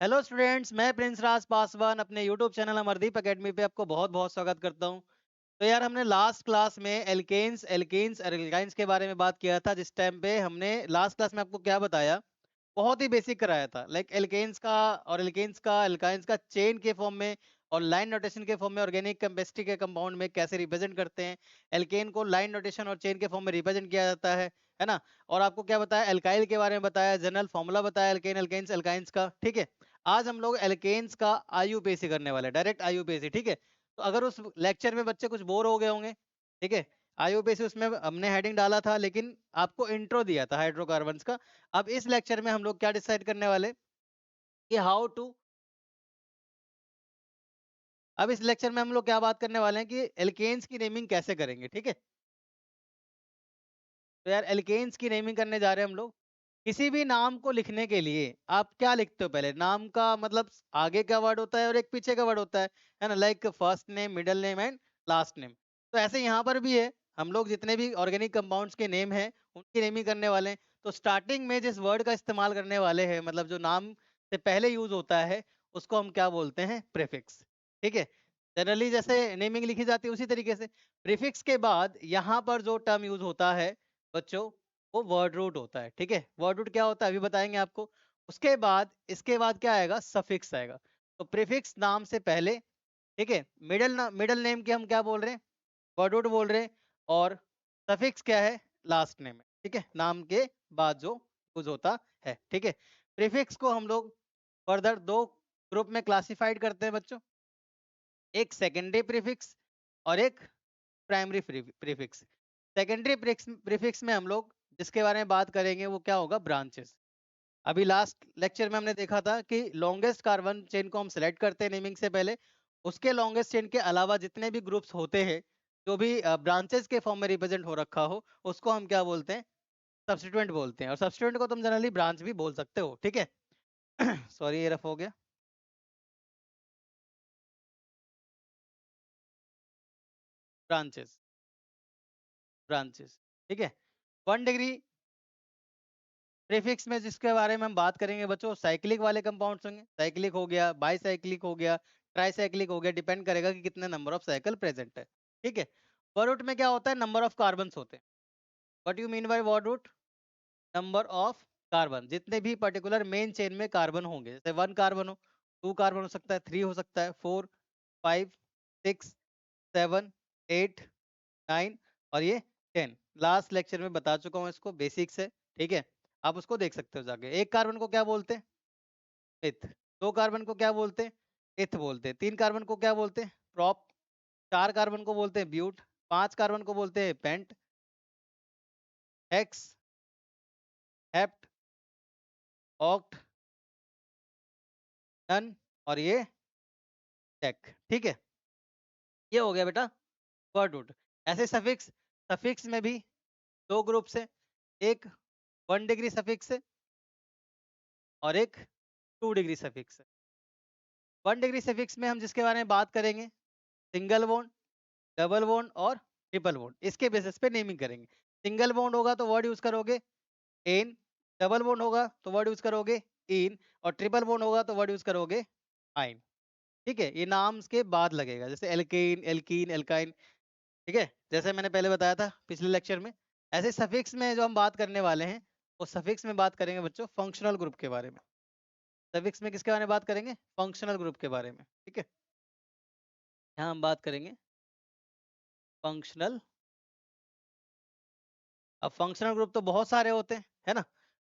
Hello students, मैं Prince राज पासवान अपने YouTube channel Amardeep academy पे आपको बहुत बहुत स्वागत करता हूं। तो यार, हमने लास्ट क्लास में एल्केन्स एल्कीन्स और एल्काइंस के बारे में बात किया था। जिस टाइम पे हमने लास्ट क्लास में आपको क्या बताया, बहुत ही बेसिक कराया था। लाइक एल्केन्स का और एल्केन्स का एल्काइंस का चेन के फॉर्म में और लाइन नोटेशन के फॉर्म में ऑर्गेनिक केमिस्ट्री के कंपाउंड में कैसे रिप्रेजेंट करते हैं। एल्केन को लाइन नोटेशन और चेन के फॉर्म में रिप्रेजेंट किया जाता है ना। और आपको क्या बताया, एल्काइल के बारे में बताया, जनरल फॉर्मूला बताया एल्केन एल्केन्स एल्काइंस का। ठीक है, आज हम लोग एल्केन्स का आईयूपीएसी करने वाले हैं, डायरेक्ट आईयूपीएसी। ठीक है, तो अगर उस लेक्चर में बच्चे कुछ बोर हो गए होंगे, ठीक है, आईयूपीएसी उसमें हमने हेडिंग डाला था लेकिन आपको इंट्रो दिया था हाइड्रोकार्बन्स का। अब इस लेक्चर में हम लोग क्या डिसाइड करने वाले कि हाउ टू, अब इस लेक्चर में हम लोग क्या बात करने वाले हैं कि एल्केन्स की नेमिंग कैसे करेंगे। ठीक है, तो यार एल्केन्स की नेमिंग करने जा रहे हैं हम लोग। किसी भी नाम को लिखने के लिए आप क्या लिखते हो, पहले नाम का मतलब आगे का वर्ड होता है और एक पीछे का वर्ड होता है ना। Like first name, middle name and last name. तो ऐसे यहाँ पर भी है, हम लोग जितने भी ऑर्गेनिक कंपाउंड्स के नेम हैं उनकी नेमिंग करने वाले हैं। तो स्टार्टिंग में जिस वर्ड का इस्तेमाल करने वाले हैं, मतलब जो नाम से पहले यूज होता है, उसको हम क्या बोलते हैं, प्रीफिक्स। ठीक है, जनरली जैसे नेमिंग लिखी जाती है उसी तरीके से प्रीफिक्स के बाद यहाँ पर जो टर्म यूज होता है बच्चों, वो वर्ड रूट होता है। ठीक है, वर्ड रूट क्या होता है अभी बताएंगे आपको। उसके बाद इसके बाद क्या आएगा, सफिक्स आएगा। तो प्रीफिक्स नाम से पहले, ठीक है, मिडिल नेम के हम क्या बोल रहे हैं, वर्ड रूट बोल रहे हैं। और सफिक्स क्या है, लास्ट नेम है। ठीक है, नाम के बाद जो यूज होता है। ठीक है, प्रीफिक्स को हम लोग फर्दर दो ग्रुप में क्लासिफाइड करते हैं बच्चों, एक सेकेंडरी प्रीफिक्स और एक प्राइमरी प्रीफिक्स। सेकेंडरी प्रीफिक्स में हम लोग जिसके बारे में बात करेंगे वो क्या होगा, ब्रांचेस। अभी लास्ट लेक्चर में हमने देखा था कि लॉन्गेस्ट कार्बन चेन को हम सेलेक्ट करते हैं नेमिंग से पहले। उसके लॉन्गेस्ट चेन के अलावा जितने भी ग्रुप्स होते हैं, जो भी ब्रांचेस के फॉर्म में रिप्रेजेंट हो रखा हो, उसको हम क्या बोलते हैं, सब्स्टिट्यूएंट बोलते हैं। और सब्स्टिट्यूएंट को तुम जनरली ब्रांच भी बोल सकते हो। ठीक है, सॉरी ये रफ हो गया, ब्रांचेस, ब्रांचेस। ठीक है, 1 डिग्री प्रीफिक्स में जिसके बारे में हम बात करेंगे बच्चों, साइक्लिक वाले कंपाउंड्स होंगे। साइक्लिक हो गया, बाईसाइक्लिक हो गया, ट्राईसाइक्लिक हो गया, डिपेंड करेगा कि कितने नंबर ऑफ साइकिल प्रेजेंट है। ठीक है, वर्ड रूट में क्या होता है, नंबर ऑफ कार्बन्स होते हैं। What you mean by word root, number of carbon, जितने भी पर्टिकुलर मेन चेन में कार्बन होंगे। जैसे 1 कार्बन हो, 2 कार्बन हो सकता है, 3 हो सकता है, 4, 5, 6, 7, 8, 9 और ये 10। लास्ट लेक्चर में बता चुका हूँ इसको, बेसिक से। ठीक है, आप उसको देख सकते हो जाके। 1 कार्बन को क्या बोलते हैं, इथ। 2 कार्बन को क्या बोलते हैं, इथ बोलते हैं। 3 कार्बन को क्या बोलते हैं, प्रॉप। 4 कार्बन को बोलते हैं ब्यूट। 5 कार्बन को बोलते हैं pent, hex, hept, oct, non और ये टेक। ठीक है, ये हो गया बेटा वर्ड रूट। ऐसे सफिक्स, सफिक्स में भी दो ग्रुप से, एक 1 डिग्री सफिक्स है और एक 2 डिग्री सफिक्स है। 1 डिग्री सफिक्स में हम जिसके बारे में बात करेंगे, सिंगल बॉन्ड, डबल बॉन्ड और ट्रिपल बॉन्ड, इसके बेसिस पे नेमिंग करेंगे। सिंगल बॉन्ड होगा तो वर्ड यूज करोगे एन, डबल बॉन्ड होगा तो वर्ड यूज करोगे इन, और ट्रिपल बॉन्ड होगा तो वर्ड यूज करोगे आइन। ठीक है, ये नाम के बाद लगेगा, जैसे एल्केन, एल्कीन, एल्काइन। ठीक है, जैसे मैंने पहले बताया था पिछले लेक्चर में। ऐसे सफिक्स में जो हम बात करने वाले हैं, वो सफिक्स में बात करेंगे बच्चों फंक्शनल ग्रुप के बारे में। सफिक्स में किसके बारे में बात करेंगे, फंक्शनल ग्रुप के बारे में। ठीक है, यहाँ हम बात करेंगे फंक्शनल। अब फंक्शनल ग्रुप तो बहुत सारे होते हैं, है ना।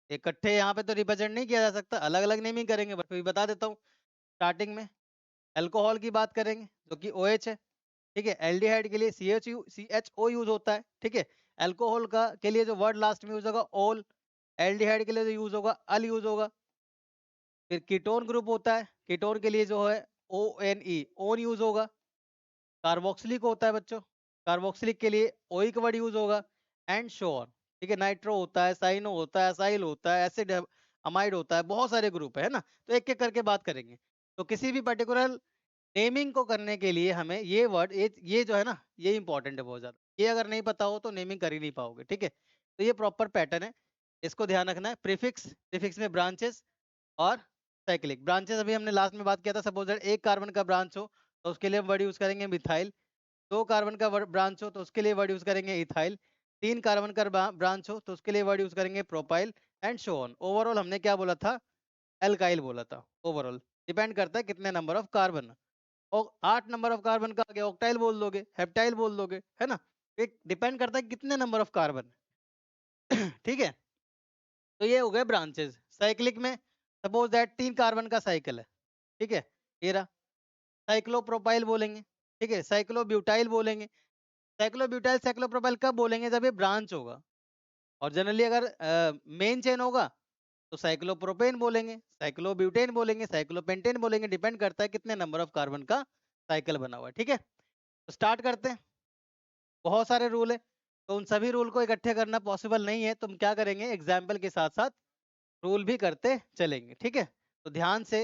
इकट्ठे यहाँ पे तो रिप्रेजेंट नहीं किया जा सकता, अलग अलग नेमिंग करेंगे, बट फिर बता देता हूँ। स्टार्टिंग में अल्कोहल की बात करेंगे जो कि OH है। ठीक है, एल्डिहाइड के लिए CHO यूज होता है। ठीक है, अल्कोहल का के लिए जो वर्ड लास्ट में यूज होगा ओल, एल्डिहाइड के लिए जो यूज होगा अल यूज होगा। फिर कीटोन ग्रुप होता है, कीटोन के लिए जो है ONE, ओन यूज होगा। कार्बोक्सिलिक होता है बच्चों, कार्बोक्सिलिक के लिए ओइक वर्ड यूज होगा, एंड शो ऑन। ठीक है, नाइट्रो होता है, साइनो होता है, असाइल होता है, एसिड अमाइड होता है, बहुत सारे ग्रुप है ना। तो एक एक करके बात करेंगे। तो किसी भी पर्टिकुलर नेमिंग को करने के लिए हमें ये वर्ड, ये जो है ना, ये इंपॉर्टेंट है बहुत ज्यादा। ये अगर नहीं पता हो तो नेमिंग कर ही नहीं पाओगे। ठीक है, तो ये प्रॉपर पैटर्न है, इसको ध्यान रखना है। प्रीफिक्स, प्रीफिक्स में ब्रांचेस और साइक्लिक। ब्रांचेस अभी हमने लास्ट में बात किया था, सपोज दैट एक कार्बन का ब्रांच हो तो उसके लिए हम वर्ड यूज करेंगे मिथाइल, 2 कार्बन का ब्रांच हो तो उसके लिए वर्ड यूज करेंगे इथाइल, 3 कार्बन का ब्रांच हो तो उसके लिए वर्ड यूज करेंगे propyl and so on. Overall हमने क्या बोला था, एल्काइल बोला था। ओवरऑल डिपेंड करता है कितने नंबर ऑफ कार्बन, और 8 नंबर ऑफ कार्बन का आगे ऑक्टाइल बोल दोगे, हेप्टाइल बोल दोगे, है ना। एक डिपेंड करता है कितने नंबर ऑफ कार्बन। ठीक है, तो ये हो गए ब्रांचेस। साइक्लिक में सपोज दैट 3 कार्बन का साइकिल है, ठीक है, ये रहा, साइक्लोप्रोपाइल बोलेंगे, ठीक है, साइक्लोब्यूटाइल बोलेंगे। साइक्लोब्यूटाइल साइक्लोप्रोपाइल कब बोलेंगे, जब ये ब्रांच होगा। और जनरली अगर मेन चेन होगा तो साइक्लोप्रोपेन बोलेंगे, साइक्लोब्यूटेन बोलेंगे, साइक्लोपेंटेन बोलेंगे, डिपेंड करता है कितने नंबर ऑफ कार्बन का साइकिल बना हुआ है। ठीक है, तो स्टार्ट करते हैं। बहुत सारे रूल है, तो उन सभी रूल को इकट्ठे करना पॉसिबल नहीं है, तो हम क्या करेंगे, एग्जाम्पल के साथ साथ रूल भी करते चलेंगे। ठीक है, तो ध्यान से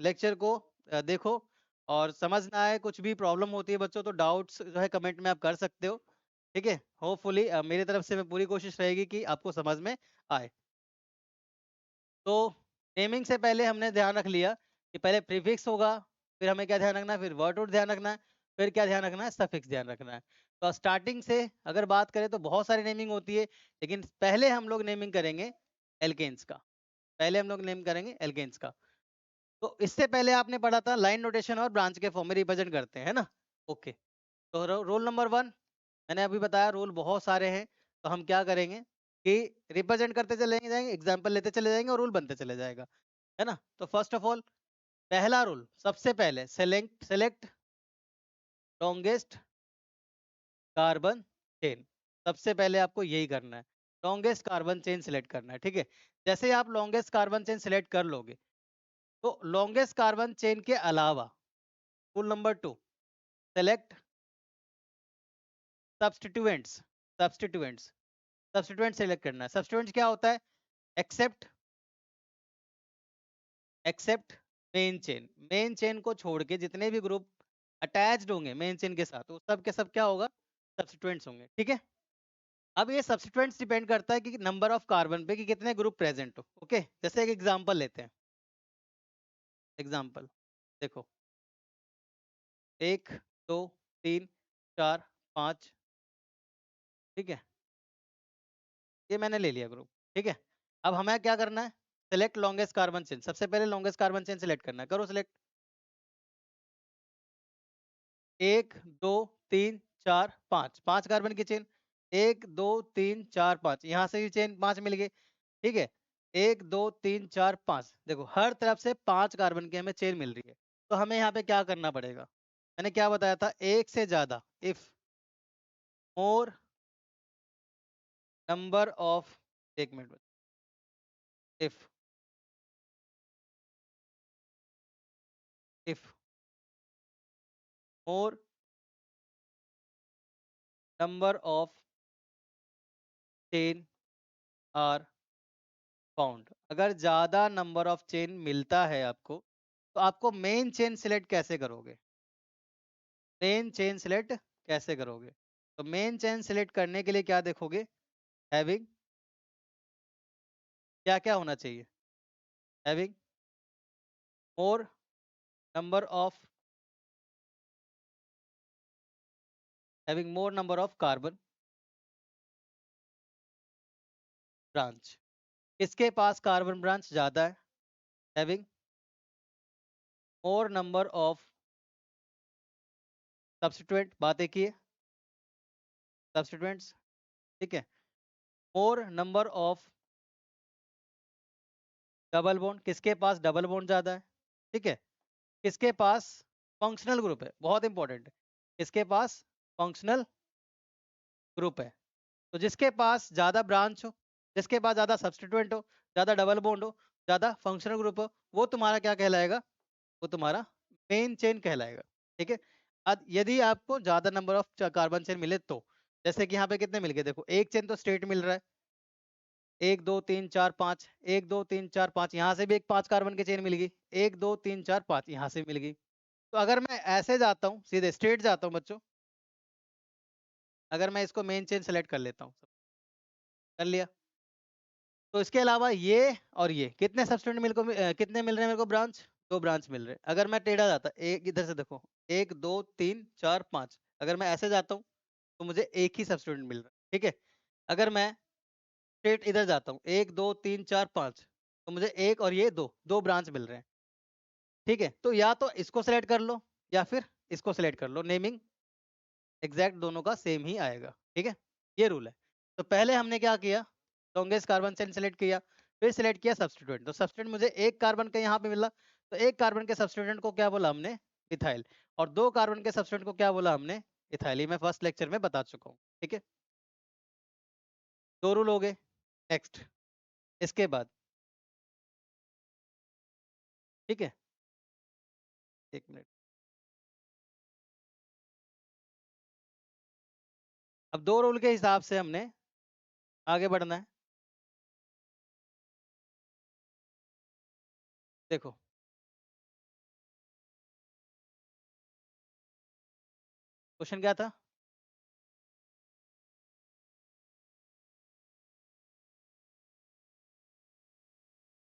लेक्चर को देखो, और समझ ना आए, कुछ भी प्रॉब्लम होती है बच्चों तो डाउट्स जो है कमेंट में आप कर सकते हो। ठीक है, होपफुली मेरी तरफ से मैं पूरी कोशिश रहेगी कि आपको समझ में आए। तो नेमिंग से पहले हमने ध्यान रख लिया कि पहले प्रीफिक्स होगा, फिर हमें क्या ध्यान रखना है, फिर वर्ड रूट ध्यान रखना है, फिर क्या ध्यान रखना है, सफिक्स ध्यान रखना है। तो स्टार्टिंग से अगर बात करें तो बहुत सारी नेमिंग होती है, लेकिन पहले हम लोग नेमिंग करेंगे एल्केन्स का। पहले हम लोग नेम करेंगे एल्केन्स का। तो इससे पहले आपने पढ़ा था लाइन नोटेशन और ब्रांच के फॉर्म में रिप्रेजेंट करते हैं, है ना। ओके, तो रोल नंबर 1 मैंने अभी बताया, रूल बहुत सारे हैं, तो हम क्या करेंगे कि रिप्रेजेंट करते चले जाएंगे, एग्जाम्पल लेते चले जाएंगे और रूल बनते चले जाएगा, है ना। तो फर्स्ट ऑफ ऑल पहला रूल, सबसे पहले सेलेक्ट लॉन्गेस्ट कार्बन चेन। सबसे पहले आपको यही करना है, लॉन्गेस्ट कार्बन चेन सिलेक्ट करना है। ठीक है, जैसे आप लॉन्गेस्ट कार्बन चेन सिलेक्ट कर लोगे तो लॉन्गेस्ट कार्बन चेन के अलावा rule number 2, select substituents. Substituents substituent select करना है। सब्स्टिट्यूएंट्स क्या होता है, except main chain. Main chain को छोड़ के जितने भी ग्रुप अटैच्ड होंगे मेन चेन के साथ, वो सब के सब क्या होगा, सब्स्टिट्यूएंट्स होंगे। ठीक है, अब ये सब्स्टिट्यूएंट्स डिपेंड करता है कि नंबर ऑफ कार्बन पे कि कितने ग्रुप प्रेजेंट हो। ओके, जैसे एक एग्जांपल लेते हैं। एग्जांपल देखो, 1 2 3 4 5, ठीक है, ये मैंने ले लिया ग्रुप। ठीक है, अब हमें क्या करना है, सेलेक्ट लॉन्गेस्ट कार्बन चेन। सबसे पहले लॉन्गेस्ट कार्बन चेन सेलेक्ट करना है, करो सेलेक्ट। 1 2 3 4 5, 5 कार्बन की चेन, 1 2 3 4 5, यहाँ से भी चेन 5 मिल गई। ठीक है, 1 2 3 4 5, देखो हर तरफ से 5 कार्बन की हमें चेन मिल रही है। तो हमें यहाँ पे क्या करना पड़ेगा, मैंने क्या बताया था, एक से ज्यादा, इफ मोर नंबर ऑफ, एक minute, if if more number of chain are found, अगर ज्यादा नंबर ऑफ चेन मिलता है आपको, तो आपको मेन चेन सिलेक्ट कैसे करोगे, मेन चेन सिलेक्ट कैसे करोगे। तो मेन चेन सिलेक्ट करने के लिए क्या देखोगे, हैविंग क्या क्या होना चाहिए, having more number of, having more number of carbon branch. किसके पास कार्बन ब्रांच ज्यादा है, having more number of substituent, बात एक ही है, सब्स्टिट्यूएंट्स। ठीक है, मोर नंबर ऑफ डबल बॉन्ड, किसके पास डबल बॉन्ड ज्यादा है। ठीक है, किसके पास फंक्शनल ग्रुप है, बहुत इंपॉर्टेंट है, किसके पास फंक्शनल ग्रुप है। तो जिसके पास ज्यादा ब्रांच हो, जिसके पास ज्यादा सब्स्टिट्यूएंट हो, ज्यादा डबल बॉन्ड हो, ज्यादा फंक्शनल ग्रुप हो, वो तुम्हारा क्या कहलाएगा, वो तुम्हारा मेन चेन कहलाएगा। ठीक है, अब यदि आपको ज्यादा नंबर ऑफ कार्बन चेन मिले तो, जैसे कि यहाँ पे कितने मिल गए, देखो एक चेन तो स्ट्रेट मिल रहा है, 1 2 3 4 5, 1 2 3 4 5, यहाँ से भी एक 5 कार्बन की चेन मिल गई, 1 2 3 4 5 यहाँ से मिल गई। तो अगर मैं ऐसे जाता हूँ, सीधे स्ट्रेट जाता हूँ बच्चों, अगर मैं इसको मेन चेन सेलेक्ट कर लेता हूँ, कर लिया, तो इसके अलावा ये और ये कितने सब्स्टिट्यूएंट कितने मिल रहे हैं मेरे को ब्रांच? 2 ब्रांच मिल रहे हैं। अगर मैं टेढ़ा जाता, एक इधर से देखो, 1 2 3 4 5, अगर मैं ऐसे जाता हूँ तो मुझे एक ही सब्स्टिट्यूएंट मिल रहा है, ठीक है। अगर मैं स्ट्रेट इधर जाता हूँ, 1 2 3 4 5, तो मुझे एक और ये दो ब्रांच मिल रहे हैं, ठीक है। तो या तो इसको सेलेक्ट कर लो या फिर इसको सेलेक्ट कर लो, नेमिंग एग्जैक्ट दोनों का सेम ही आएगा, ठीक है। ये रूल है। तो पहले हमने क्या किया, लॉन्गेस्ट कार्बन चेन सेलेक्ट किया, फिर सेलेक्ट किया सब्स्टिट्यूएंट। तो सब्स्टिट्यूएंट मुझे एक कार्बन का यहाँ पे मिला, तो एक कार्बन के सब्स्टिट्यूएंट को क्या बोला हमने? इथाइल। और 2 कार्बन के सब्स्टिट्यूएंट को क्या बोला हमने? इथाइल। ये मैं फर्स्ट लेक्चर में बता चुका हूँ, ठीक है। 2 रूल हो गए। नेक्स्ट, इसके बाद, ठीक है, 1 मिनट। अब 2 रूल के हिसाब से हमने आगे बढ़ना है। देखो, क्वेश्चन क्या था?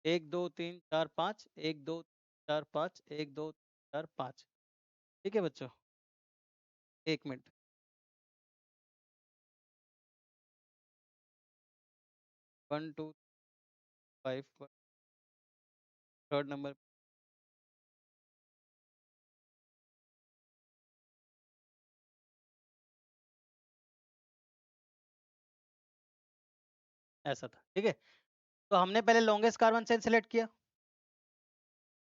एक दो तीन चार पाँच, एक दो चार पाँच, एक दो चार पाँच, ठीक है बच्चों। 1 मिनट। 1 2 5, third number. ऐसा था, ठीक है। तो हमने पहले लॉन्गेस्ट कार्बन चेन सेलेक्ट किया,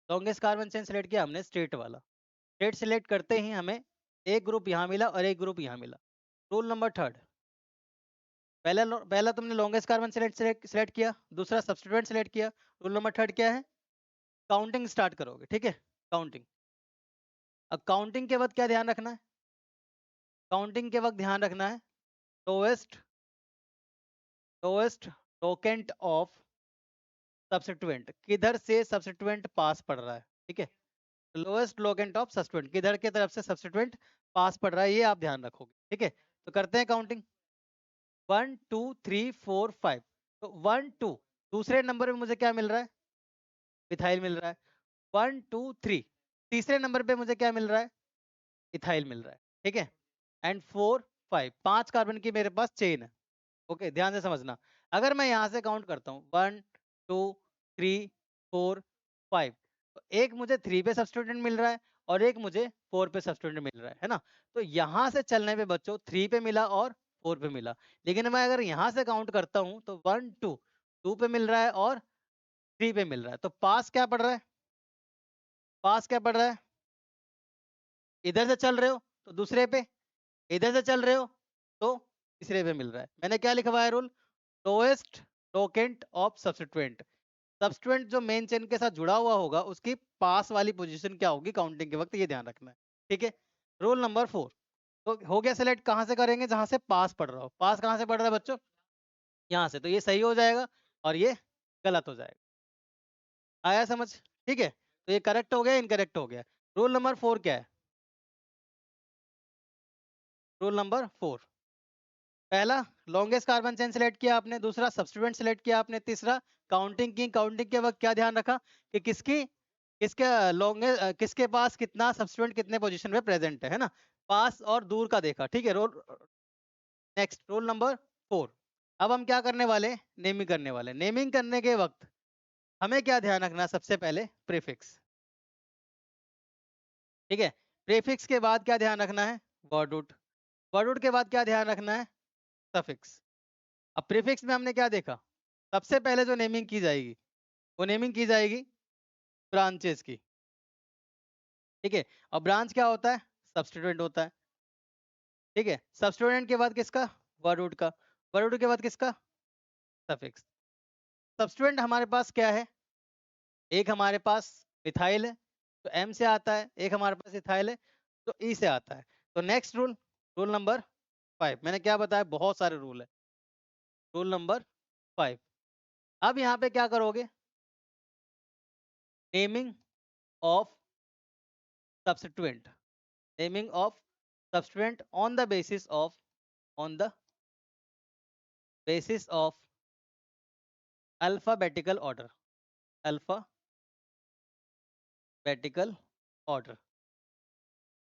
लॉन्गेस्ट कार्बन चेन सेलेक्ट किया हमने स्ट्रेट वाला। स्ट्रेट सेलेक्ट करते ही हमें एक ग्रुप यहाँ मिला और एक ग्रुप यहाँ मिला। रूल नंबर थर्ड, पहला तुमने लॉन्गेस्ट कार्बन सेलेक्ट किया, दूसरा सब्स्टिट्यूएंट सेलेक्ट किया। रूल नंबर थर्ड क्या है? काउंटिंग स्टार्ट करोगे, ठीक है। काउंटिंग। अब काउंटिंग के वक्त क्या ध्यान रखना है? काउंटिंग के वक्त ध्यान रखना है lowest lowest locant of substituent, किधर से सब्स्टिट्यूएंट पास पड़ रहा है, ठीक है। लोएस्ट लोकेंट ऑफ सब्स्टिट्यूएंट, किधर के तरफ से सब्स्टिट्यूएंट पास पड़ रहा है, ये आप ध्यान रखोगे, ठीक है। तो करते हैं काउंटिंग। 1 2 3 4 5। तो 1 2, दूसरे नंबर पे मुझे क्या मिल रहा है? इथाइल मिल रहा है। 1 2 3, तीसरे नंबर पे मुझे क्या मिल रहा है? इथाइल मिल रहा है, ठीक है। एंड 4 5, 5 कार्बन की मेरे पास चेन है। ओके, ध्यान से समझना। अगर मैं यहाँ से काउंट करता हूँ 1 2 3 4 5, तो एक मुझे 3 पे सब्स्टिट्यूएंट मिल रहा है और एक मुझे 4 पे सब्स्टिट्यूएंट मिल रहा है ना। तो यहाँ से चलने पे बच्चों 3 पे मिला और 4 पे मिला। लेकिन मैं अगर यहाँ से काउंट करता हूँ तो 1 2, 2 पे मिल रहा है और 3 पे मिल रहा है। तो पास क्या पड़ रहा है? पास क्या पड़ रहा है? इधर से चल रहे हो तो दूसरे पे, इधर से चल रहे हो तो तीसरे पे मिल रहा है। मैंने क्या लिखवाया rule? Lowest locant of substituent. Substituent जो मेन चेन के साथ जुड़ा हुआ होगा उसकी पास वाली पोजीशन क्या होगी काउंटिंग के वक्त, ये ध्यान रखना है, ठीक है। रूल नंबर 4, तो हो गया सेलेक्ट। कहाँ से करेंगे? जहां से पास पड़ रहा हो। पास कहाँ से पड़ रहा है बच्चों? यहाँ से। तो ये सही हो जाएगा और ये गलत हो जाएगा। आया समझ? ठीक है। तो ये करेक्ट हो गया, इनकरेक्ट हो गया। रूल नंबर 4 क्या है? रूल नंबर 4, पहला लॉन्गेस्ट कार्बन चेन सेलेक्ट किया आपने, दूसरा सब्स्टिट्यूएंट सेलेक्ट किया आपने, तीसरा काउंटिंग की। काउंटिंग के वक्त क्या ध्यान रखा कि किसके लॉन्गेस्ट, किसके पास कितना सब्स्टिट्यूएंट कितने पोजीशन में प्रेजेंट है ना। पास और दूर का देखा, ठीक है। Rule next, rule number 4। अब हम क्या करने वाले? नेमिंग करने वाले। नेमिंग करने के वक्त हमें क्या ध्यान रखना है? सबसे पहले प्रीफिक्स, ठीक है। प्रीफिक्स के बाद क्या ध्यान रखना है? Word root. वर्ड रूट के बाद क्या ध्यान रखना है? सफिक्स। अब प्रीफिक्स में हमने क्या देखा? सबसे पहले जो नेमिंग की जाएगी वो नेमिंग की जाएगी ब्रांचेस की, ठीक है। और ब्रांच क्या होता है? सब्स्टिट्यूएंट होता है, ठीक है। सब्स्टिट्यूएंट के बाद किसका? वर्ड रूट का। वर्ड रूट के बाद किसका? सफिक्स। सब्स्टिट्यूएंट हमारे पास क्या है? एक हमारे पास मिथाइल है तो एम से आता है, एक हमारे पास इथाइल है तो ई से आता है। तो नेक्स्ट रूल, रूल नंबर 5। मैंने क्या बताया? बहुत सारे रूल है। Rule number 5। अब यहाँ पे क्या करोगे? Naming of substituent, naming of substituent on the basis of alphabetical order, alphabetical order,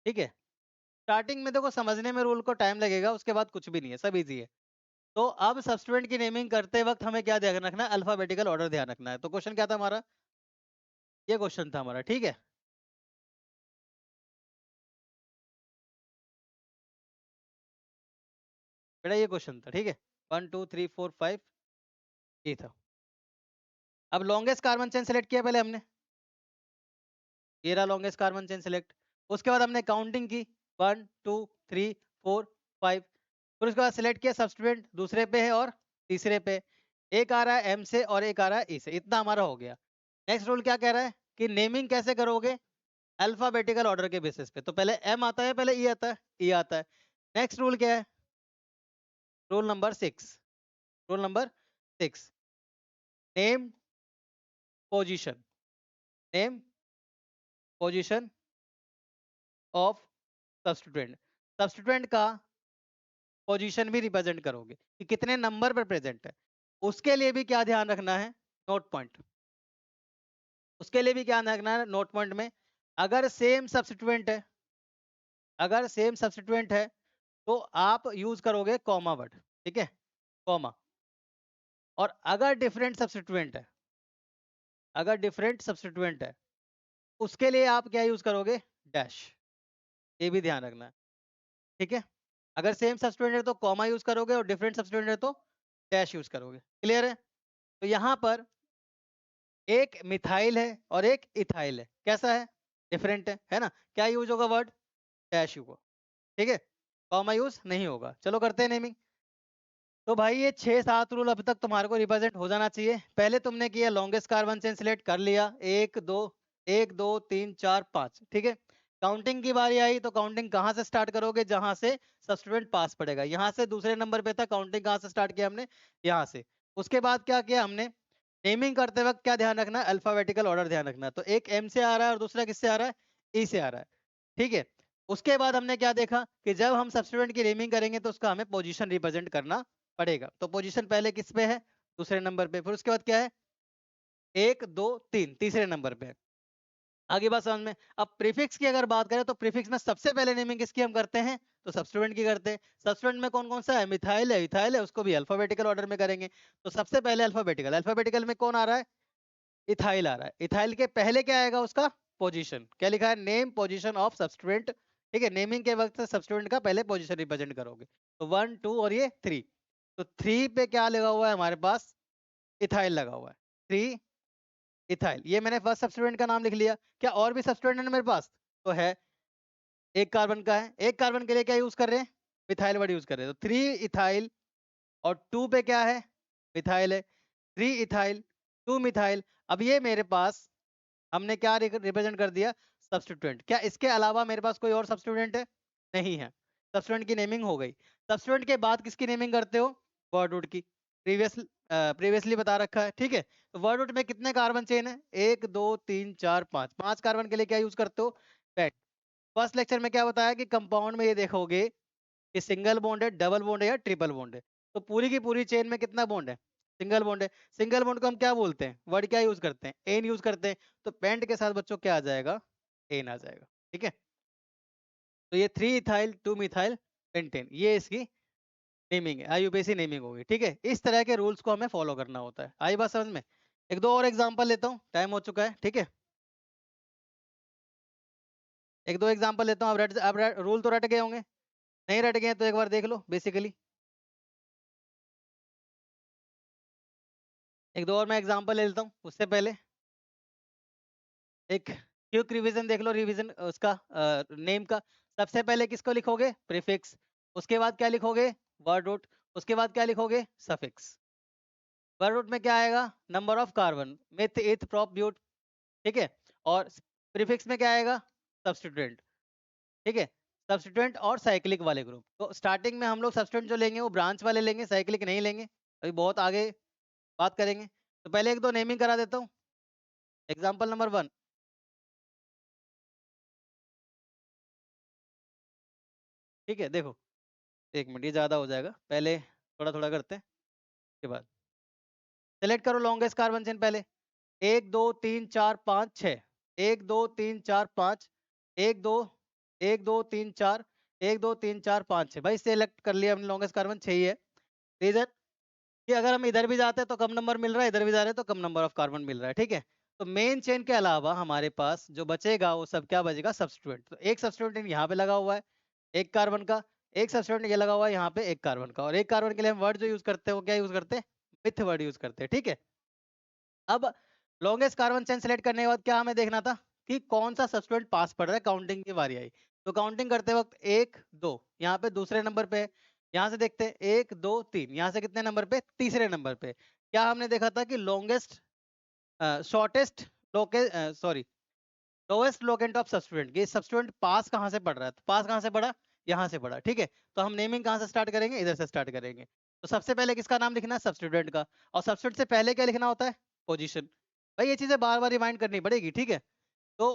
ठीक है। स्टार्टिंग में देखो समझने में रूल को टाइम लगेगा, उसके बाद कुछ भी नहीं है, सब इजी है। तो अब सब्स्टिट्यूएंट की नेमिंग करते वक्त हमें क्या ध्यान रखना है, अल्फाबेटिकल ऑर्डर ध्यान रखना है। तो क्वेश्चन क्या था हमारा, ये क्वेश्चन था हमारा, ठीक है। बेटा ये क्वेश्चन था, ठीक है। 1 2 3 4 5 ये था। अब लॉन्गेस्ट कार्बन चेन सेलेक्ट किया पहले हमने, ये रहा लॉन्गेस्ट कार्बन चेन सेलेक्ट। उसके बाद हमने काउंटिंग की 1 2 3 4 5। फिर उसके बाद सिलेक्ट किया सब्स्टिट्यूएंट, दूसरे पे है और तीसरे पे। एक आ रहा है एम से और एक आ रहा है ई से, इतना हमारा हो गया। नेक्स्ट रूल क्या कह रहा है कि नेमिंग कैसे करोगे, अल्फाबेटिकल ऑर्डर के बेसिस पे। तो पहले एम आता है, पहले ई आता है, ई आता है। नेक्स्ट रूल क्या है, rule number 6, rule number 6, name position, name position of substituent. Substituent का पोजीशन भी रिप्रेजेंट करोगे कि कितने नंबर पर प्रेजेंट है। उसके लिए भी क्या ध्यान रखना है, नोट पॉइंट। उसके लिए भी क्या ध्यान रखना है नोट पॉइंट में, अगर सेम सब्स्टिट्यूएंट है, अगर सेम सब्स्टिट्यूएंट है तो आप यूज करोगे कॉमा वर्ड, ठीक है, कॉमा। और अगर डिफरेंट सब्स्टिट्यूएंट है, अगर डिफरेंट सब्स्टिट्यूएंट है उसके लिए आप क्या यूज करोगे, डैश। ये भी ध्यान रखना है, ठीक है। अगर सेम सब्स्टिट्यूएंट है तो कॉमा यूज करोगे और डिफरेंट सब्स्टिट्यूएंट है तो डैश यूज करोगे। क्लियर है। तो यहाँ पर एक मिथाइल है और एक इथाइल है, कैसा है, डिफरेंट है ना। क्या यूज होगा वर्ड, डैश यूज, ठीक है, कॉमा यूज नहीं होगा। चलो करते हैं नेमिंग। तो भाई ये 6-7 रूल अब तक तुम्हारे को रिप्रेजेंट हो जाना चाहिए। पहले तुमने किया लॉन्गेस्ट कार्बन चेन सिलेक्ट कर लिया, 1 2 1 2 3 4 5, ठीक है। काउंटिंग की बारी आई तो काउंटिंग कहाँ से स्टार्ट करोगे, जहां से सब्स्टिट्यूएंट पास पड़ेगा। यहाँ से दूसरे नंबर पे था, काउंटिंग कहाँ से स्टार्ट किया हमने, यहाँ से। उसके बाद क्या किया हमने, नेमिंग करते वक्त क्या ध्यान रखना है, अल्फाबेटिकल ऑर्डर ध्यान रखना है। तो एक एम से आ रहा है और दूसरा किससे आ रहा है, ई से आ रहा है, ठीक है। उसके बाद हमने क्या देखा कि जब हम सब्स्टिट्यूएंट की नेमिंग करेंगे तो उसका हमें पोजीशन रिप्रेजेंट करना पड़ेगा। तो पोजीशन पहले किस पे है, दूसरे नंबर पे। फिर उसके बाद क्या है, 1 2 3 तीसरे नंबर पे। आगे बात समझ में। अब प्रीफिक्स की अगर बात करें तो प्रीफिक्स में सबसे पहले नेमिंग किसकी हम करते हैं, तो सब्स्टिट्यूएंट की करते हैं। सब्स्टिट्यूएंट में कौन कौन सा है, मिथाइल है, इथाइल है, उसको भी अल्फाबेटिकल ऑर्डर में करेंगे। तो सबसे पहले अल्फाबेटिकल, अल्फाबेटिकल में कौन आ रहा है, इथाइल आ रहा है। इथाइल के पहले क्या आएगा, उसका पोजीशन। क्या लिखा है, नेम पोजीशन ऑफ सब्स्टिट्यूएंट, ठीक है। नेमिंग के वक्त सब्स्टिट्यूएंट का पहले पोजीशन रिप्रेजेंट करोगे। तो 1 2 और ये 3। तो 3 पे क्या लगा हुआ है हमारे पास, इथाइल लगा हुआ है, 3 इथाइल। ये मैंने फर्स्ट सब्स्टिट्यूएंट का नाम लिख लिया। क्या और भी सब्स्टिट्यूएंट है मेरे पास, तो है, एक कार्बन का है। एक कार्बन के लिए क्या यूज कर रहे हैं, मिथाइल वर्ड यूज कर रहे हैं। तो 3 इथाइल और 2 पे क्या है, मिथाइल है, 3 इथाइल 2 मिथाइल। अब ये मेरे पास हमने क्या रिप्रेजेंट कर दिया, सब्स्टिट्यूएंट। क्या इसके अलावा मेरे पास कोई और सब्स्टिट्यूएंट है, नहीं है। सब्स्टिट्यूएंट की नेमिंग हो गई। सब्स्टिट्यूएंट के बाद किसकी नेमिंग करते हो, वर्ड रूट की। प्रीवियसली बता रखा है, ठीक है। तो वर्ड रूट में कितने कार्बन चेन है, 1 2 3 4 5, 5 कार्बन के लिए क्या यूज करते हो, पेट। फर्स्ट लेक्चर में क्या बताया कि कंपाउंड में ये देखोगे कि सिंगल बॉन्ड है, डबल बॉन्ड है या ट्रिपल बॉन्ड है। तो पूरी की पूरी चेन में कितना बॉन्ड है, सिंगल बॉन्ड है। सिंगल बॉन्ड को हम क्या बोलते हैं, वर्ड क्या यूज करते हैं, एन यूज करते हैं। तो पेंट के साथ बच्चों क्या आ जाएगा, एन आ जाएगा, ठीक है। तो ये 3 इथाइल 2 मिथाइल पेंटेन, ये इसकी नेमिंग है, आईयूपीएसी नेमिंग होगी, ठीक है। इस तरह के रूल्स को हमें फॉलो करना होता है। आई बात समझ में। एक दो और एग्जांपल लेता हूँ, टाइम हो चुका है, ठीक है। एक दो एग्जांपल लेता हूँ। अब रूल तो रट गए होंगे, नहीं रट गए तो एक बार देख लो बेसिकली। एक दो और मैं एग्जांपल ले लेता हूँ उससे पहले। एक क्विक रिवीजन देख लो, रिवीजन उसका नेम का। सबसे पहले किसको लिखोगे, प्रीफिक्स। उसके बाद क्या लिखोगे, वर्ड रूट। उसके बाद क्या लिखोगे, सफिक्स। वर्ड रूट में क्या आएगा, number of carbon, meth eth prop but, ठीक है। और प्रीफिक्स में क्या आएगा, सब्स्टिट्यूएंट, ठीक है। सब्स्टिट्यूएंट और साइक्लिक वाले ग्रुप। तो स्टार्टिंग में हम लोग सब्स्टिट्यूएंट जो लेंगे वो ब्रांच वाले लेंगे, साइक्लिक नहीं लेंगे, अभी बहुत आगे बात करेंगे। तो पहले एक दो नेमिंग करा देता हूँ। एग्जाम्पल नंबर 1, ठीक है। देखो एक मिनट, ये ज़्यादा हो जाएगा, पहले थोड़ा थोड़ा करते हैं, उसके बाद। सेलेक्ट करो लॉन्गेस्ट कार्बन चेन पहले, 1 2 3 4 5 6, 1 2 3 4 5, 1 2 1 2 3 4, 1 2 3 4 5 6। भाई सेलेक्ट कर लिया हमने, लॉन्गेस्ट कार्बन 6 ही है। रीजन कि अगर हम इधर भी जाते हैं तो कम नंबर मिल रहा है, इधर भी जा रहे हैं तो कम नंबर ऑफ कार्बन मिल रहा है, ठीक है। तो मेन चेन के अलावा हमारे पास जो बचेगा वो सब क्या बचेगा, सब्स्टिट्यूएंट। तो एक सब्स्टिट्यूएंट यहाँ पे लगा हुआ है एक कार्बन का, एक सब्स्टिट्यूएंट ये लगा हुआ है यहाँ पे एक कार्बन का, और एक कार्बन के लिए हम वर्ड जो यूज करते हैं वो क्या यूज करते हैं, विथ वर्ड यूज करते हैं, ठीक है। अब लॉन्गेस्ट कार्बन चेन सेलेक्ट करने के बाद क्या हमें देखना था कि कौन सा सब्स्टिट्यूएंट पास पड़ रहा है, काउंटिंग की बारी आई। तो काउंटिंग करते वक्त 1 2 यहाँ पे दूसरे नंबर पे है, यहाँ से देखते हैं 1 2 3, यहाँ से कितने नंबर पे, तीसरे नंबर पे। क्या हमने देखा था कि longest shortest sorry lowest locant of substituent, ये सब्स्टिट्यूएंट पास कहाँ से पड़ रहा है, तो पास कहाँ से पड़ा, यहाँ से पड़ा, ठीक है। तो हम नेमिंग कहाँ से स्टार्ट करेंगे, इधर से स्टार्ट करेंगे। तो सबसे पहले किसका नाम लिखना है, सब्स्टिट्यूएंट का, और सब्स्टिट्यूएंट से पहले क्या लिखना होता है, पोजीशन। भाई ये चीजें बार बार रिमाइंड करनी पड़ेगी, ठीक है। तो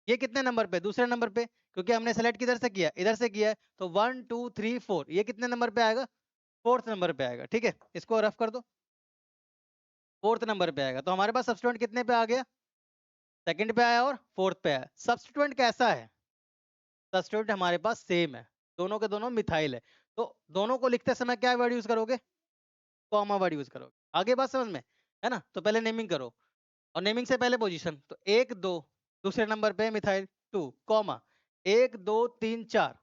ये कितने नंबर पे, दूसरे नंबर पे, क्योंकि हमने सेलेक्ट किधर से किया, इधर से किया है। तो 1 2 3 4, ये कितने नंबर पे आएगा, फोर्थ नंबर पे आएगा, ठीक है। इसको रफ कर दो, फोर्थ नंबर पे आएगा। तो हमारे पास सब्स्टिट्यूएंट कितने पे आ गया, सेकंड पे आया और फोर्थ पे आया। सब्स्टिट्यूएंट कैसा है, सब्स्टिट्यूएंट हमारे पास सेम है, दोनों के दोनों मिथाइल है। तो दोनों को लिखते समय क्या वर्ड यूज करोगे, कॉमा वर्ड यूज करोगे। आगे बात समझ में है ना। तो पहले नेमिंग करो, और नेमिंग से पहले पोजीशन, तो 1 2, दूसरे नंबर पे मिथाइल 2, कॉमा 1 2 3 4,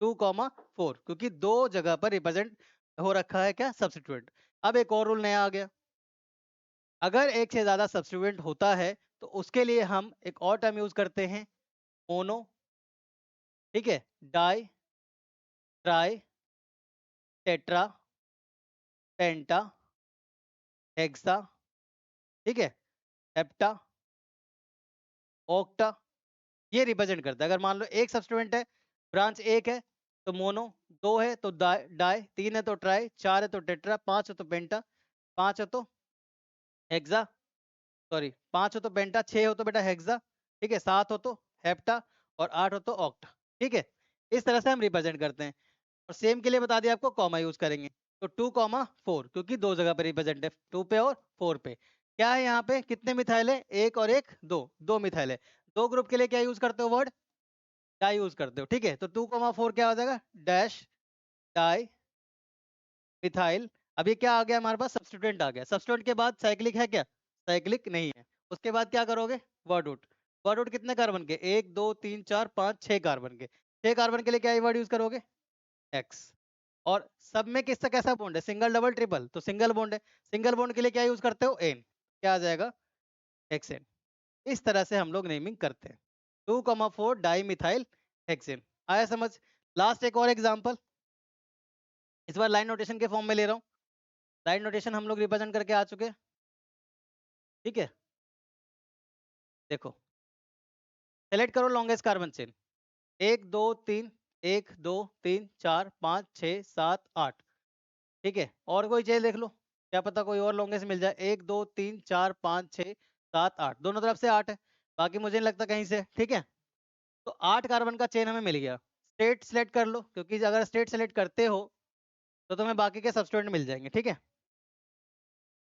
2 कॉमा 4, क्योंकि दो जगह पर रिप्रेजेंट हो रखा है क्या, सब्स्टिट्यूएंट। अब एक और रूल नया आ गया, अगर एक से ज्यादा सब्स्टिट्यूएंट होता है तो उसके लिए हम एक और टर्म यूज करते हैं, मोनो, ठीक है, डाई, ट्राई, टेट्रा, पेंटा, हेक्सा, ठीक है, हेप्टा, ऑक्टा, ये रिप्रेजेंट करता है। अगर मान लो एक सब्स्टिट्यूएंट है, ब्रांच एक है तो मोनो, दो है तो डाई डाई, तीन है तो ट्राई, चार है तो टेट्रा, पांच है तो पेंटा, पांच है तो हेक्सा, सॉरी पांच हो तो पेंटा, छह हो तो बेटा हेक्सा, ठीक है, सात हो तो हेप्टा, और आठ हो तो ऑक्टा, ठीक है। इस तरह से हम रिप्रेजेंट करते हैं। और सेम के लिए बता दिया आपको, कॉमा यूज करेंगे। तो 2 कॉमा 4, क्योंकि दो जगह पे रिप्रेजेंट है, 2 पे और 4 पे। क्या है यहाँ पे, कितने मिथाइल है, एक और एक, दो, दो मिथाइल है। दो ग्रुप के लिए क्या यूज करते हो, वर्ड डाई यूज करते हो, ठीक है। तो 2 कॉमा 4 क्या हो जाएगा, डैश डाई मिथाइल। अब ये क्या आ गया हमारे पास, सब्स्टिट्यूएंट आ गया। सब्स्टिट्यूएंट के बाद साइक्लिक है क्या, साइक्लिक नहीं है। उसके बाद क्या करोगे, वर्ड रूट। वर्ड रूट कितने कार्बन के, 1 2 3 4 5 6 कार्बन के। 6 कार्बन के लिए क्या वर्ड यूज करोगे, एक्स। और सब में किसका कैसा बॉन्ड है, सिंगल डबल ट्रिपल, तो सिंगल बॉन्ड है। सिंगल बॉन्ड के लिए क्या यूज करते हो, एन, क्या आ जाएगा, हेक्सेन। इस तरह से हम लोग नेमिंग करते हैं। 2,4 डाई मिथाइल हेक्सेन। आया समझ। लास्ट एक और एग्जांपल, इस बार लाइन नोटेशन के फॉर्म में ले रहा हूँ। लाइन नोटेशन हम लोग रिप्रेजेंट करके आ चुके हैं, ठीक है। देखो, सेलेक्ट करो लॉन्गेस्ट कार्बन चेन, 1 2 3, 1 2 3 4 5 6 7 8, ठीक है। और कोई चेन देख लो, क्या पता कोई और लॉन्गेस्ट मिल जाए। 1 2 3 4 5 6 7 8, दोनों तरफ से 8 है, बाकी मुझे नहीं लगता कहीं से, ठीक है। तो 8 कार्बन का चेन हमें मिल गया। स्टेट सेलेक्ट कर लो, क्योंकि अगर स्टेट सेलेक्ट करते हो तो तुम्हें बाकी के सब्स्टिट्यूएंट मिल जाएंगे, ठीक है।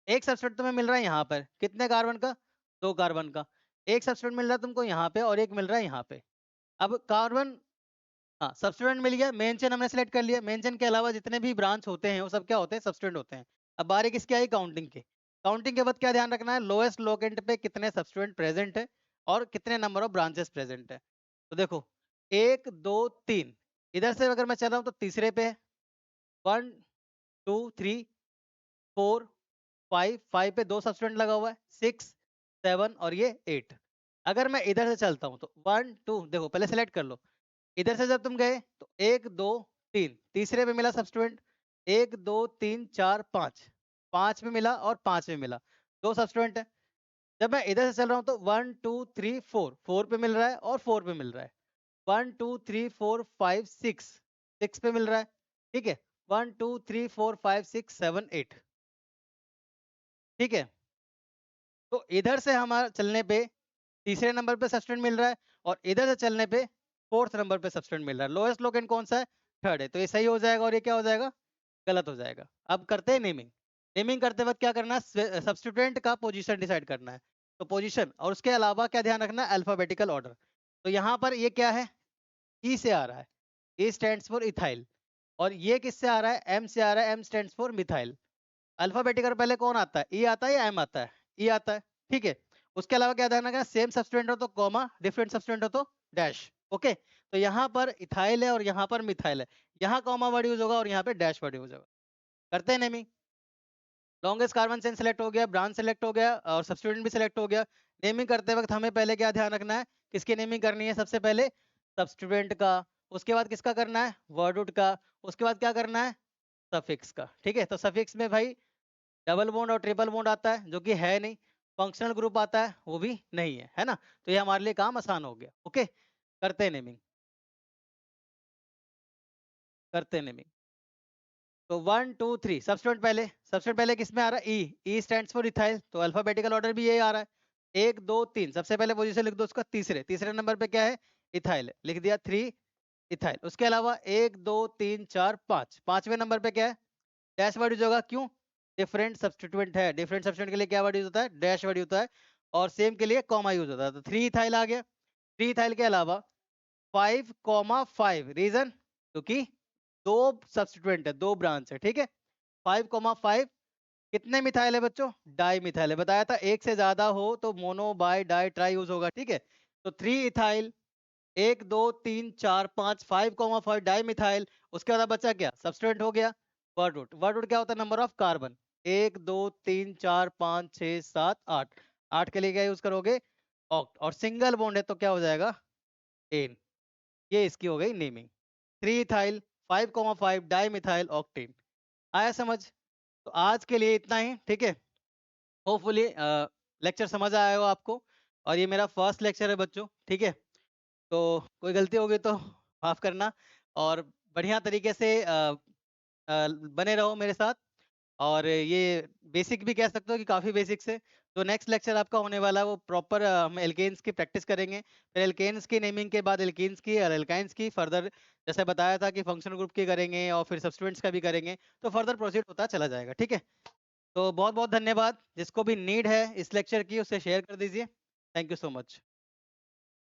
एक सब्स्टिट्यूएंट तुम्हें मिल रहा है यहाँ पर, कितने कार्बन का, 2 कार्बन का। एक सब्स्टिट्यूएंट मिल रहा है तुमको यहाँ पे, और एक मिल रहा है यहाँ पे। अब कार्बन, हाँ सब्स्टिट्यूएंट मिल गया, मेन चेन हमने सेलेक्ट कर लिया। मेन चेन के अलावा जितने भी ब्रांच होते हैं वो सब क्या होते हैं, सब्स्टिट्यूएंट होते हैं। अब बारी किसकी आई, काउंटिंग के। काउंटिंग के बाद क्या ध्यान रखना है, लोएस्ट लोकेंट पे कितने सब्स्टिट्यूएंट प्रेजेंट है और कितने नंबर ऑफ ब्रांचेस प्रेजेंट है। तो देखो 1 2 3, इधर से अगर मैं चल रहा हूँ तो तीसरे पे है, 1 2 3 4 5, 5 पे दो सब्स्टिट्यूएंट लगा हुआ है, 6 7 और ये 8। अगर मैं इधर से चलता हूँ तो 1 2, देखो पहले सेलेक्ट कर लो। इधर से जब तुम गए तो 1 2 3, तीसरे पे मिला सब्स्टिट्यूएंट, 1 2 3 4 5, 5 पे मिला और 5 पे मिला, दो सब्स्टिट्यूएंट है। जब मैं इधर से चल रहा हूँ तो 1 2 3 4, 4 पे मिल रहा है और 4 पे मिल रहा है, 1 2 3 4 5 6, 6 पे मिल रहा है, ठीक है। 1 2 3 4 5 6 7 8, ठीक है। तो इधर से हमारा चलने पे तीसरे नंबर पे सब्स्टिट्यूएंट मिल रहा है, और इधर से चलने पे फोर्थ नंबर पे सब्स्टिट्यूएंट मिल रहा है। लोएस्ट लोकेंट कौन सा है, थर्ड है। तो ये सही हो जाएगा, और ये क्या हो जाएगा, गलत हो जाएगा। अब करते हैं नेमिंग। नेमिंग करते वक्त क्या करना है, सब्स्टिट्यूएंट का पोजीशन डिसाइड करना है। तो पोजीशन और उसके अलावा क्या ध्यान रखना है, अल्फाबेटिकल ऑर्डर। तो यहाँ पर ये क्या है, ई से आ रहा है, ई स्टैंड्स फॉर इथाइल। और ये किससे आ रहा है, एम से आ रहा है, M stands for methyl. Alphabetical पहले कौन आता है, ई आता है या एम आता है, ई आता है, ठीक है। उसके अलावा क्या ध्यान रखना, सेम सब्स्टिट्यूएंट हो तो कॉमा, डिफरेंट सब्स्टिट्यूएंट हो तो डैश। ओके, तो यहाँ पर इथाइल है और यहाँ पर मिथाइल है, यहाँ कॉमा वर्ड यूज होगा और यहाँ पे डैश वर्ड यूज होगा। करते हैं naming. Longest carbon chain select हो गया, ब्रांच सेलेक्ट हो गया और सब्स्टिट्यूएंट भी सेलेक्ट हो गया। नेमिंग करते वक्त हमें पहले क्या ध्यान रखना है, किसकी नेमिंग करनी है, सबसे पहले सब्स्टिट्यूएंट का। उसके बाद किसका करना है, वर्ड रूट का। उसके बाद क्या करना है, सफिक्स का। ठीक है, तो सफिक्स में भाई डबल बॉन्ड और ट्रिपल बॉन्ड आता है जो कि है नहीं, फंक्शनल ग्रुप आता है वो भी नहीं है, है ना। तो ये हमारे लिए काम आसान हो गया। ओके, करते हैं नेमिंग, करते हैं नेमिंग। तो 1 2 3 सबस्टिट्यूएंट पहले किस में आ रहा है, ई स्टैंड्स फॉर इथाइल, तो अल्फाबेटिकल ऑर्डर भी यही आ रहा है। 1 2 3 सबसे पहले पोजीशन लिख दो उसका, तीसरे तीसरे नंबर पे क्या है, इथाइल लिख दिया, 3 इथाइल। उसके अलावा 1 2 3 4 5, पांचवें नंबर पे क्या है, डैश वर्ड यूज होगा, क्यों, डिफरेंट सब्स्टिट्यूएंट है, डिफरेंट सब्स्टिट्यूएंट के लिए क्या वर्ड यूज होता है, डैश वर्ड होता है। और सेम के लिए कॉमा यूज होता है, तो 3 इथाइल आ गया। 3 इथाइल के अलावा 5,5, रीजन क्योंकि दो सब्स्टिट्यूएंट है, दो ब्रांच है, ठीक है। 5,5 कितने मिथाइल है बच्चों, डाई मिथाइल है, बताया था एक से ज्यादा हो तो mono by di tri use होगा, ठीक है। तो 3 इथाइल, 1 2 3 4 5, 5,5 डाई मिथाइल। उसके बाद बचा क्या, सब्स्टिट्यूएंट हो गया, वर्ड रूट। वर्ड रूट क्या होता है, नंबर ऑफ कार्बन, 1 2 3 4 5 6 7 8, 8 के लिए क्या यूज करोगे, ऑक्ट। और सिंगल बॉन्ड है तो क्या हो जाएगा, एन। ये इसकी हो गई naming, 3 ethyl, 5,5 di methyl octane. आया समझ। तो आज के लिए इतना ही, ठीक है। होपफुली लेक्चर समझ आया हो आपको। और ये मेरा फर्स्ट लेक्चर है बच्चों, ठीक है। तो कोई गलती होगी तो माफ करना। और बढ़िया तरीके से बने रहो मेरे साथ। और ये बेसिक भी कह सकते हो कि काफ़ी बेसिक से। तो नेक्स्ट लेक्चर आपका होने वाला है वो प्रॉपर हम एल्केन्स की प्रैक्टिस करेंगे, फिर एल्केन्स की नेमिंग के बाद एल्कीन्स की और एल्काइंस की फर्दर, जैसे बताया था कि फंक्शनल ग्रुप की करेंगे और फिर सब्स्टिट्यूएंट्स का भी करेंगे। तो फर्दर प्रोसीड होता चला जाएगा, ठीक है। तो बहुत बहुत धन्यवाद, जिसको भी नीड है इस लेक्चर की उसे शेयर कर दीजिए। Thank you so much.